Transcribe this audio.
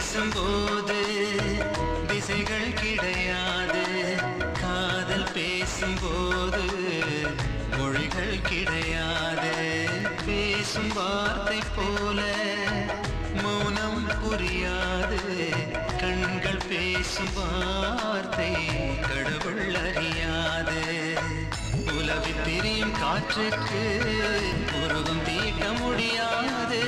பேசும்போது திசைகள் கிடையாது காதல் பேசும்போது மொழிகள் கிடையாது பேசும் வார்த்தை போல மௌனம் புரியாது கண்கள் பேசும் வார்த்தை கடவுள் அறியாது உலவி திரியும் காற்றுக்கு உருவம் தீட்ட முடியாது